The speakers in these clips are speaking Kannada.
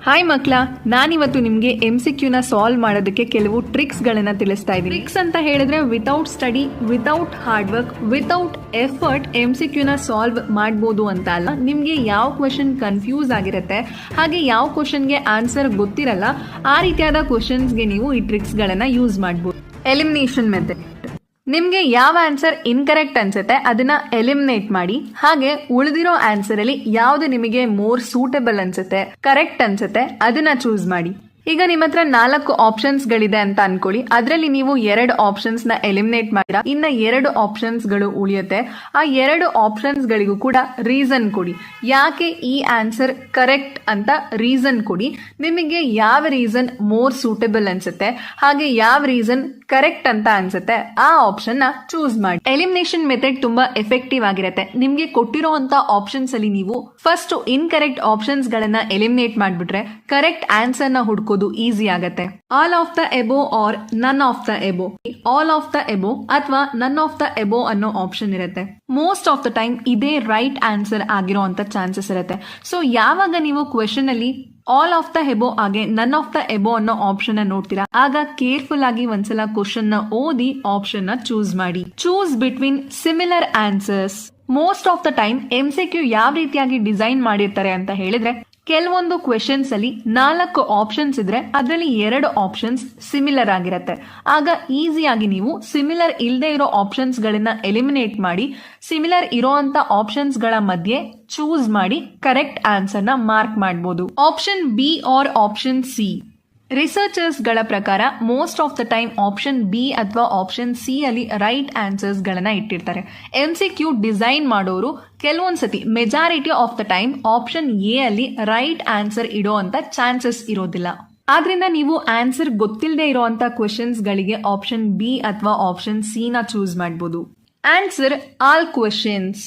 ಹಾಯ್ ಮಕ್ಕಳ, ನಾನಿವತ್ತು ನಿಮಗೆ MCQನ ಸಾಲ್ವ್ ಮಾಡೋದಕ್ಕೆ ಕೆಲವು ಟ್ರಿಕ್ಸ್ಗಳನ್ನು ತಿಳಿಸ್ತಾ ಇದ್ದೀನಿ. ಟ್ರಿಕ್ಸ್ ಅಂತ ಹೇಳಿದ್ರೆ without study, without hard work, without effort MCQನ ಸಾಲ್ವ್ ಮಾಡ್ಬೋದು ಅಂತ ಅಲ್ಲ. ನಿಮಗೆ ಯಾವ ಕ್ವಶನ್ ಕನ್ಫ್ಯೂಸ್ ಆಗಿರುತ್ತೆ, ಹಾಗೆ ಯಾವ ಕ್ವಶನ್ಗೆ ಆನ್ಸರ್ ಗೊತ್ತಿರಲ್ಲ, ಆ ರೀತಿಯಾದ ಕ್ವಶನ್ಸ್ಗೆ ನೀವು ಈ ಟ್ರಿಕ್ಸ್ಗಳನ್ನು ಯೂಸ್ ಮಾಡ್ಬೋದು. Elimination method. ನಿಮ್ಗೆ ಯಾವ ಆನ್ಸರ್ ಇನ್ಕರೆಕ್ಟ್ ಅನ್ಸುತ್ತೆ ಅದನ್ನ ಎಲಿಮಿನೇಟ್ ಮಾಡಿ, ಹಾಗೆ ಉಳಿದಿರೋ ಆನ್ಸರ್ ಅಲ್ಲಿ ಯಾವ್ದು ನಿಮಗೆ ಮೋರ್ ಸೂಟಬಲ್ ಅನ್ಸುತ್ತೆ, ಕರೆಕ್ಟ್ ಅನ್ಸುತ್ತೆ ಅದನ್ನ ಚೂಸ್ ಮಾಡಿ. ಈಗ ನಿಮ್ಮ ಹತ್ರ 4 ಆಪ್ಷನ್ಸ್ ಗಳಿದೆ ಅಂತ ಅನ್ಕೊಳ್ಳಿ. ಅದರಲ್ಲಿ ನೀವು 2 ಆಪ್ಷನ್ಸ್ ನ ಎಲಿಮಿನೇಟ್ ಮಾಡಿರಾ, ಇನ್ನ 2 ಆಪ್ಷನ್ಸ್ ಗಳು ಉಳಿಯುತ್ತೆ. ಆ 2 ಆಪ್ಷನ್ಸ್ ಗಳಿಗೂ ಕೂಡ ರೀಸನ್ ಕೊಡಿ. ಯಾಕೆ ಈ ಆನ್ಸರ್ ಕರೆಕ್ಟ್ ಅಂತ ರೀಸನ್ ಕೊಡಿ. ನಿಮಗೆ ಯಾವ ರೀಸನ್ ಮೋರ್ ಸೂಟಬಲ್ ಅನ್ಸುತ್ತೆ, ಹಾಗೆ ಯಾವ ರೀಸನ್ ಕರೆಕ್ಟ್ ಅಂತ ಅನ್ಸುತ್ತೆ ಆ ಆಪ್ಷನ್ ನ ಚೂಸ್ ಮಾಡಿ. ಎಲಿಮಿನೇಷನ್ ಮೆಥಡ್ ತುಂಬಾ ಎಫೆಕ್ಟಿವ್ ಆಗಿರುತ್ತೆ. ನಿಮ್ಗೆ ಕೊಟ್ಟಿರುವಂತ ಆಪ್ಷನ್ಸ್ ಅಲ್ಲಿ ನೀವು ಫಸ್ಟ್ ಇನ್ಕರೆಕ್ಟ್ ಆಪ್ಷನ್ಸ್ ಗಳನ್ನ ಎಲಿಮಿನೇಟ್ ಮಾಡ್ಬಿಟ್ರೆ ಕರೆಕ್ಟ್ ಆನ್ಸರ್ ನ ಹುಡ್ಕೋದು ಈಸಿ ಆಗತ್ತೆ. All of the above R none of the above. All of the above ಅಥವಾ ನನ್ ಆಫ್ ದ ಎಬೋ ಅನ್ನೋ ಆಪ್ಷನ್ ಇರುತ್ತೆ. ಮೋಸ್ಟ್ ಆಫ್ ದ ಟೈಮ್ ಇದೇ ರೈಟ್ ಆನ್ಸರ್ ಆಗಿರೋ ಅಂತ ಚಾನ್ಸಸ್ ಇರುತ್ತೆ. ಸೊ ಯಾವಾಗ ನೀವು ಕ್ವೆಶನ್ ಅಲ್ಲಿ ಆಲ್ ಆಫ್ ದ ಎಬೋ ಹಾಗೆ ನನ್ ಆಫ್ ದ ಎಬೋ ಅನ್ನೋ ಆಪ್ಷನ್ ನೋಡ್ತೀರಾ, ಆಗ ಕೇರ್ಫುಲ್ ಆಗಿ ಒಂದ್ಸಲ ಕ್ವಶನ್ ನ ಓದಿ ಆಪ್ಷನ್ ನ ಚೂಸ್ ಮಾಡಿ. Choose between similar answers. Most of the time MCQ ಯಾವ ರೀತಿಯಾಗಿ ಡಿಸೈನ್ ಮಾಡಿರ್ತಾರೆ ಅಂತ ಹೇಳಿದ್ರೆ, ಕೆಲವೊಂದು ಕ್ವೆಶನ್ಸ್ ಅಲ್ಲಿ 4 ಆಪ್ಷನ್ಸ್ ಇದ್ರೆ ಅದರಲ್ಲಿ 2 ಆಪ್ಷನ್ಸ್ ಸಿಮಿಲರ್ ಆಗಿರುತ್ತೆ. ಆಗ ಈಸಿಯಾಗಿ ನೀವು ಸಿಮಿಲರ್ ಇಲ್ಲದೆ ಇರೋ ಆಪ್ಷನ್ಸ್ ಗಳನ್ನ ಎಲಿಮಿನೇಟ್ ಮಾಡಿ, ಸಿಮಿಲರ್ ಇರೋಂತ ಆಪ್ಷನ್ಸ್ ಗಳ ಮಧ್ಯೆ ಚೂಸ್ ಮಾಡಿ ಕರೆಕ್ಟ್ ಆನ್ಸರ್ ನ ಮಾರ್ಕ್ ಮಾಡಬಹುದು. Option B or option C. Researchers ಗಳ ಪ್ರಕಾರ most of the time option B ಅಥವಾ ಆಪ್ಷನ್ ಸಿ ಅಲ್ಲಿ ರೈಟ್ ಆನ್ಸರ್ಸ್ ಗಳನ್ನ ಇಟ್ಟಿರ್ತಾರೆ. MCQ ಡಿಸೈನ್ ಮಾಡೋರು ಕೆಲವೊಂದ್ಸತಿ majority of the time option A ಅಲ್ಲಿ ರೈಟ್ ಆನ್ಸರ್ ಇಡೋ ಅಂತ ಚಾನ್ಸಸ್ ಇರೋದಿಲ್ಲ. ಆದ್ರಿಂದ ನೀವು ಆನ್ಸರ್ ಗೊತ್ತಿಲ್ಲದೆ ಇರೋಂತ ಕ್ವೆಶನ್ಸ್ ಗಳಿಗೆ ಆಪ್ಷನ್ ಬಿ ಅಥವಾ ಆಪ್ಷನ್ ಸಿ ನ ಚೂಸ್ ಮಾಡಬಹುದು. Answer all questions.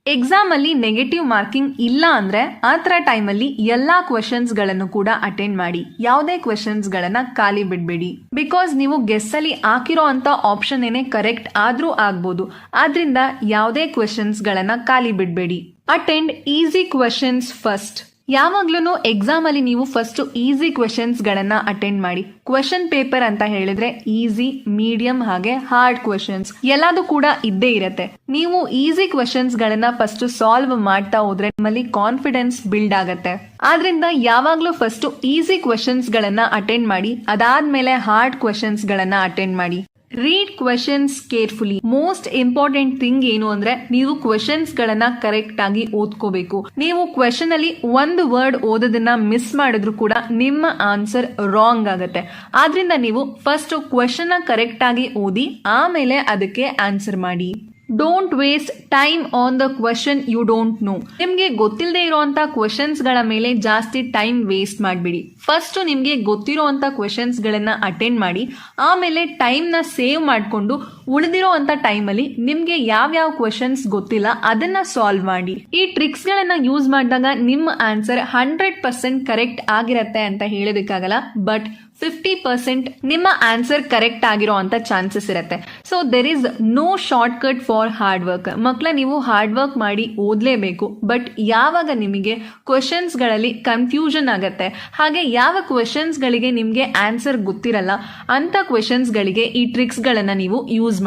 ಎಕ್ಸಾಮ್ ಅಲ್ಲಿ ನೆಗೆಟಿವ್ ಮಾರ್ಕಿಂಗ್ ಇಲ್ಲ ಅಂದ್ರೆ ಆ ತರ ಟೈಮ್ ಅಲ್ಲಿ ಎಲ್ಲಾ ಕ್ವೆಶನ್ಸ್ ಗಳನ್ನು ಕೂಡ ಅಟೆಂಡ್ ಮಾಡಿ. ಯಾವುದೇ ಕ್ವೆಶನ್ಸ್ ಗಳನ್ನ ಖಾಲಿ ಬಿಡಬೇಡಿ. ಬಿಕಾಸ್ ನೀವು ಗೆಸ್ ಅಲ್ಲಿ ಹಾಕಿರೋ ಅಂತ ಆಪ್ಷನ್ ಏನೇ ಕರೆಕ್ಟ್ ಆದ್ರೂ ಆಗ್ಬೋದು. ಆದ್ರಿಂದ ಯಾವುದೇ ಕ್ವೆಶನ್ಸ್ ಗಳನ್ನ ಖಾಲಿ ಬಿಡಬೇಡಿ. Attend easy questions first. ಯಾವಾಗ್ಲೂ ಎಕ್ಸಾಮ್ ಅಲ್ಲಿ ನೀವು ಫಸ್ಟ್ ಈಸಿ ಕ್ವೆಶನ್ಸ್ ಗಳನ್ನ ಅಟೆಂಡ್ ಮಾಡಿ. ಕ್ವೆಶನ್ ಪೇಪರ್ ಅಂತ ಹೇಳಿದ್ರೆ ಈಸಿ, ಮೀಡಿಯಂ ಹಾಗೆ ಹಾರ್ಡ್ ಕ್ವೆಶನ್ಸ್ ಎಲ್ಲದೂ ಕೂಡ ಇದ್ದೇ ಇರತ್ತೆ. ನೀವು ಈಸಿ ಕ್ವೆಶನ್ಸ್ ಗಳನ್ನ ಫಸ್ಟ್ ಸಾಲ್ವ್ ಮಾಡ್ತಾ ಹೋದ್ರೆ ನಿಮ್ಮಲ್ಲಿ ಕಾನ್ಫಿಡೆನ್ಸ್ ಬಿಲ್ಡ್ ಆಗತ್ತೆ. ಆದ್ರಿಂದ ಯಾವಾಗ್ಲೂ ಫಸ್ಟ್ ಈಸಿ ಕ್ವೆಶನ್ಸ್ ಗಳನ್ನ ಅಟೆಂಡ್ ಮಾಡಿ, ಅದಾದ್ಮೇಲೆ ಹಾರ್ಡ್ ಕ್ವೆಶನ್ಸ್ ಗಳನ್ನ ಅಟೆಂಡ್ ಮಾಡಿ. Read questions carefully. Most important thing ಏನು ಅಂದ್ರೆ ನೀವು ಕ್ವೆಶನ್ಸ್ ಗಳನ್ನ ಕರೆಕ್ಟ್ ಆಗಿ ಓದ್ಕೋಬೇಕು. ನೀವು ಕ್ವೆಶನ್ ಅಲ್ಲಿ ಒಂದು ವರ್ಡ್ ಓದೋದನ್ನ ಮಿಸ್ ಮಾಡಿದ್ರು ಕೂಡ ನಿಮ್ಮ ಆನ್ಸರ್ ರಾಂಗ್ ಆಗತ್ತೆ. ಆದ್ರಿಂದ ನೀವು ಫಸ್ಟ್ ಕ್ವೆಶನ್ ನ ಕರೆಕ್ಟ್ ಆಗಿ ಓದಿ, ಆಮೇಲೆ ಅದಕ್ಕೆ ಆನ್ಸರ್ ಮಾಡಿ. Don't waste time on the question you don't know. ನಿಮ್ಗೆ ಗೊತ್ತಿಲ್ಲದೆ ಇರುವಂತ ಕ್ವೆಶನ್ಸ್ ಗಳ ಮೇಲೆ ಜಾಸ್ತಿ ಟೈಮ್ ವೇಸ್ಟ್ ಮಾಡಬೇಡಿ. ಫಸ್ಟ್ ನಿಮ್ಗೆ ಗೊತ್ತಿರುವಂತ ಕ್ವೆಶನ್ಸ್ ಗಳನ್ನ ಅಟೆಂಡ್ ಮಾಡಿ, ಆಮೇಲೆ ಟೈಮ್ ನ ಸೇವ್ ಮಾಡಿಕೊಂಡು ಉಳಿದಿರೋ ಅಂತ ಟೈಮ್ ಅಲ್ಲಿ ನಿಮ್ಗೆ ಯಾವ ಕ್ವೆಶನ್ಸ್ ಗೊತ್ತಿಲ್ಲ ಅದನ್ನ ಸಾಲ್ವ್ ಮಾಡಿ. ಈ ಟ್ರಿಕ್ಸ್ ಗಳನ್ನ ಯೂಸ್ ಮಾಡಿದಾಗ ನಿಮ್ಮ ಆನ್ಸರ್ 100% ಕರೆಕ್ಟ್ ಆಗಿರತ್ತೆ ಅಂತ ಹೇಳೋದಕ್ಕಾಗಲ್ಲ, ಬಟ್ 50% ನಿಮ್ಮ ಆನ್ಸರ್ ಕರೆಕ್ಟ್ ಆಗಿರೋ ಅಂತ ಚಾನ್ಸಸ್ ಇರುತ್ತೆ. So there is no shortcut for hard work. ಮಕ್ಕಳ, ನೀವು ಹಾರ್ಡ್ ವರ್ಕ್ ಮಾಡಿ ಓದ್ಲೇಬೇಕು. ಬಟ್ ಯಾವಾಗ ನಿಮಗೆ ಕ್ವೆಶನ್ಸ್ ಗಳಲ್ಲಿ ಕನ್ಫ್ಯೂಷನ್ ಆಗತ್ತೆ, ಹಾಗೆ ಯಾವ ಕ್ವೆಶನ್ಸ್ ಗಳಿಗೆ ನಿಮ್ಗೆ ಆನ್ಸರ್ ಗೊತ್ತಿರಲ್ಲ ಅಂತ ಕ್ವೆಶನ್ಸ್ ಗಳಿಗೆ ಈ ಟ್ರಿಕ್ಸ್ ಗಳನ್ನ ನೀವು ಯೂಸ್ ಮಾಡಿ.